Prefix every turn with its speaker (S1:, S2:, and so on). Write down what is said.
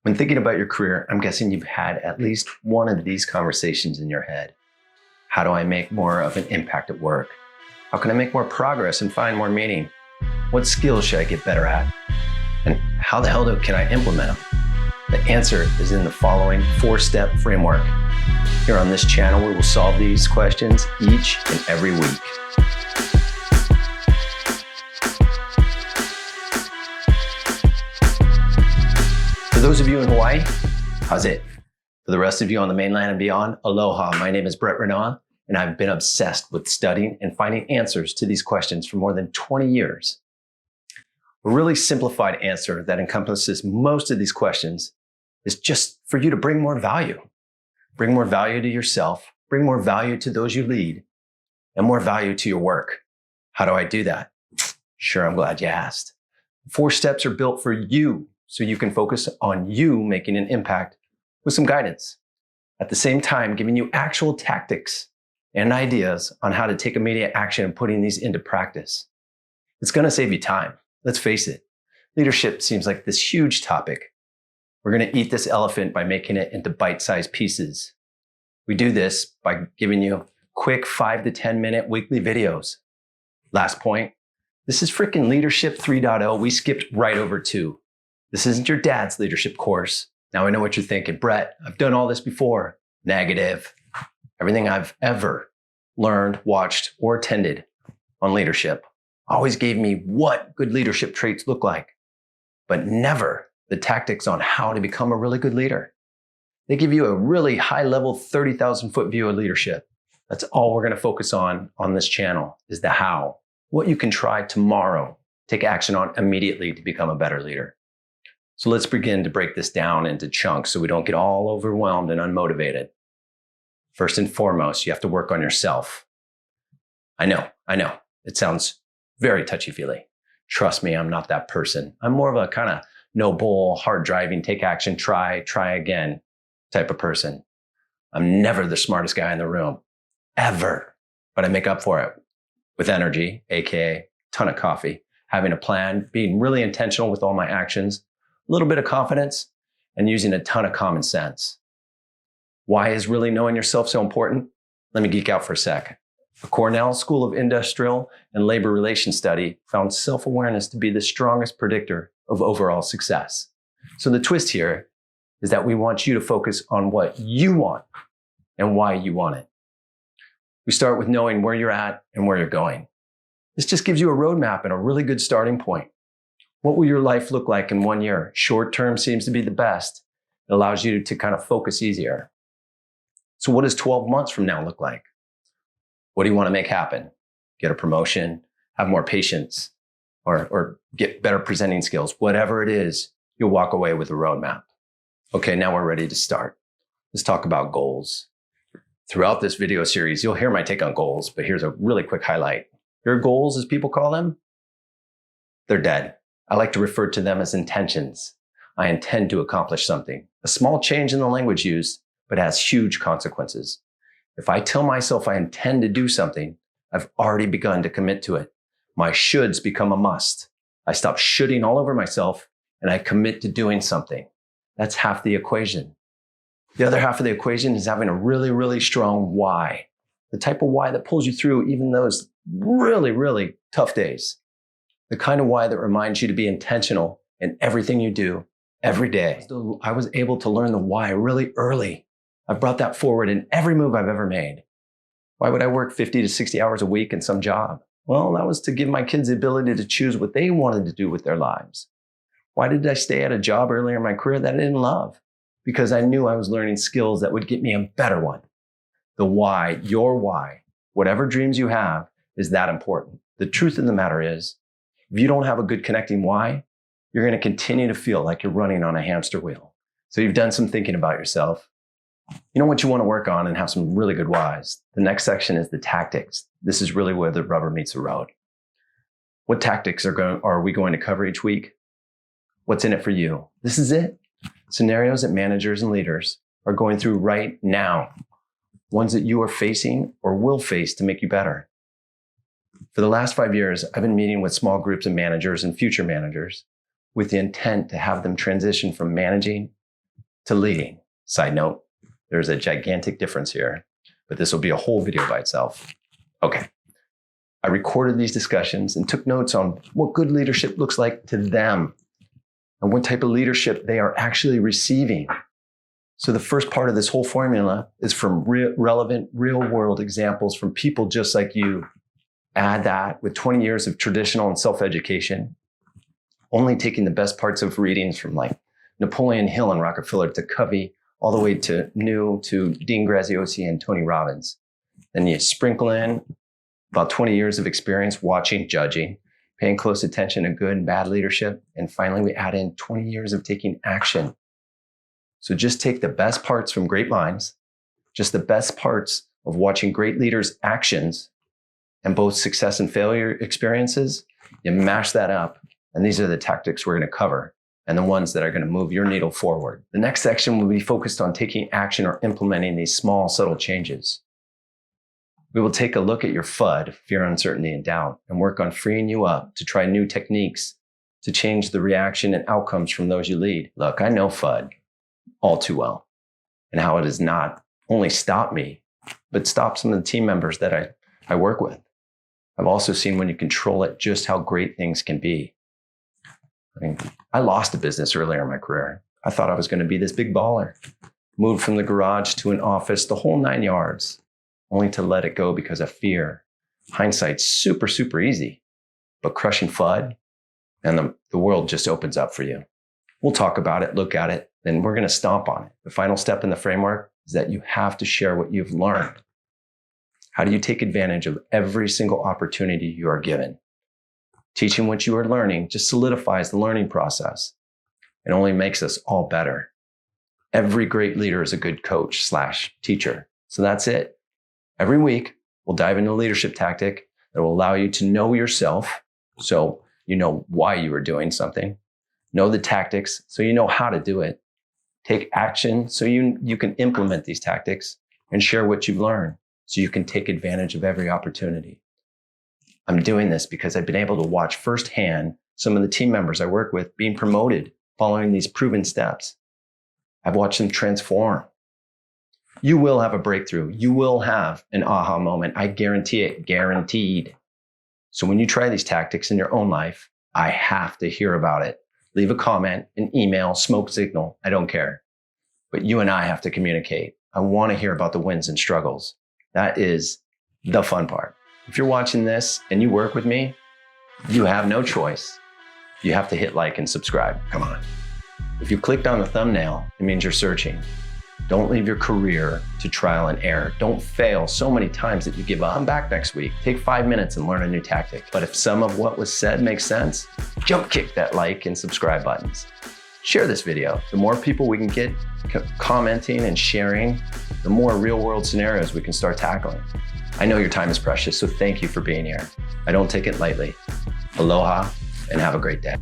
S1: When thinking about your career, I'm guessing you've had at least one of these conversations in your head. How do I make more of an impact at work? How can I make more progress and find more meaning? What skills should I get better at? And how the hell can I implement them? The answer is in the following 4-step framework. Here on this channel, we will solve these questions each and every week. For those of you in Hawaii, how's it? For the rest of you on the mainland and beyond, aloha. My name is Brett Renaud, and I've been obsessed with studying and finding answers to these questions for more than 20 years. A really simplified answer that encompasses most of these questions is just for you to bring more value. Bring more value to yourself, bring more value to those you lead, and more value to your work. How do I do that? Sure, I'm glad you asked. 4 steps are built for you so you can focus on you making an impact with some guidance. At the same time, giving you actual tactics and ideas on how to take immediate action and putting these into practice. It's going to save you time. Let's face it. Leadership seems like this huge topic. We're going to eat this elephant by making it into bite-sized pieces. We do this by giving you quick 5 to 10 minute weekly videos. Last point, this is freaking Leadership 3.0. We skipped right over 2. This isn't your dad's leadership course. Now I know what you're thinking. Brett, I've done all this before. Negative. Everything I've ever learned, watched, or attended on leadership always gave me what good leadership traits look like, but never the tactics on how to become a really good leader. They give you a really high level 30,000 foot view of leadership. That's all we're going to focus on this channel is the how, what you can try tomorrow, take action on immediately to become a better leader. So let's begin to break this down into chunks so we don't get all overwhelmed and unmotivated. First and foremost, you have to work on yourself. I know, it sounds very touchy-feely. Trust me, I'm not that person. I'm more of a kind of no bull, hard driving, take action, try again type of person. I'm never the smartest guy in the room, ever. But I make up for it with energy, aka ton of coffee, having a plan, being really intentional with all my actions, a little bit of confidence, and using a ton of common sense. Why is really knowing yourself so important? Let me geek out for a sec. A Cornell School of Industrial and Labor Relations study found self-awareness to be the strongest predictor of overall success. So the twist here is that we want you to focus on what you want and why you want it. We start with knowing where you're at and where you're going. This just gives you a roadmap and a really good starting point. What will your life look like in 1 year? Short term seems to be the best. It allows you to kind of focus easier. So what does 12 months from now look like? What do you want to make happen? Get a promotion, have more patience, or get better presenting skills. Whatever it is, you'll walk away with a roadmap. Okay, now we're ready to start. Let's talk about goals. Throughout this video series, you'll hear my take on goals, but here's a really quick highlight. Your goals, as people call them, they're dead. I like to refer to them as intentions. I intend to accomplish something. A small change in the language used, but has huge consequences. If I tell myself I intend to do something, I've already begun to commit to it. My shoulds become a must. I stop shoulding all over myself and I commit to doing something. That's half the equation. The other half of the equation is having a really, really strong why. The type of why that pulls you through even those really, really tough days. The kind of why that reminds you to be intentional in everything you do every day. So I was able to learn the why really early. I've brought that forward in every move I've ever made. Why would I work 50 to 60 hours a week in some job? Well, that was to give my kids the ability to choose what they wanted to do with their lives. Why did I stay at a job earlier in my career that I didn't love? Because I knew I was learning skills that would get me a better one. The why, your why, whatever dreams you have, is that important. The truth of the matter is, if you don't have a good connecting why, you're going to continue to feel like you're running on a hamster wheel. So you've done some thinking about yourself. You know what you want to work on and have some really good whys. The next section is the tactics. This is really where the rubber meets the road. What tactics are we going to cover each week? What's in it for you? This is it. Scenarios that managers and leaders are going through right now. Ones that you are facing or will face to make you better. For the last 5 years, I've been meeting with small groups of managers and future managers with the intent to have them transition from managing to leading. Side note, there's a gigantic difference here, but this will be a whole video by itself. Okay. I recorded these discussions and took notes on what good leadership looks like to them and what type of leadership they are actually receiving. So the first part of this whole formula is from relevant real-world examples from people just like you. Add that with 20 years of traditional and self-education, only taking the best parts of readings from like Napoleon Hill and Rockefeller to Covey, all the way to Dean Graziosi and Tony Robbins. Then you sprinkle in about 20 years of experience watching, judging, paying close attention to good and bad leadership. And finally, we add in 20 years of taking action. So just take the best parts from great minds, just the best parts of watching great leaders' actions and both success and failure experiences, you mash that up. And these are the tactics we're going to cover and the ones that are going to move your needle forward. The next section will be focused on taking action or implementing these small, subtle changes. We will take a look at your FUD, fear, uncertainty, and doubt, and work on freeing you up to try new techniques to change the reaction and outcomes from those you lead. Look, I know FUD all too well and how it has not only stopped me, but stopped some of the team members that I work with. I've also seen when you control it, just how great things can be. I mean, I lost a business earlier in my career. I thought I was going to be this big baller. Moved from the garage to an office, the whole 9 yards, only to let it go because of fear. Hindsight's super, super easy, but crushing FUD, and the world just opens up for you. We'll talk about it, look at it, then we're going to stomp on it. The final step in the framework is that you have to share what you've learned. How do you take advantage of every single opportunity you are given? Teaching what you are learning just solidifies the learning process. It only makes us all better. Every great leader is a good coach / teacher. So that's it. Every week, we'll dive into a leadership tactic that will allow you to know yourself, so you know why you are doing something. Know the tactics, so you know how to do it. Take action, so you can implement these tactics, and share what you've learned, so you can take advantage of every opportunity. I'm doing this because I've been able to watch firsthand some of the team members I work with being promoted following these proven steps. I've watched them transform. You will have a breakthrough. You will have an aha moment. I guarantee it, guaranteed. So when you try these tactics in your own life, I have to hear about it. Leave a comment, an email, smoke signal. I don't care. But you and I have to communicate. I want to hear about the wins and struggles. That is the fun part. If you're watching this and you work with me, you have no choice. You have to hit like and subscribe. Come on. If you clicked on the thumbnail, it means you're searching. Don't leave your career to trial and error. Don't fail so many times that you give up. I'm back next week. Take 5 minutes and learn a new tactic. But if some of what was said makes sense, jump kick that like and subscribe buttons. Share this video. The more people we can get commenting and sharing, the more real world scenarios we can start tackling. I know your time is precious, so thank you for being here. I don't take it lightly. Aloha and have a great day.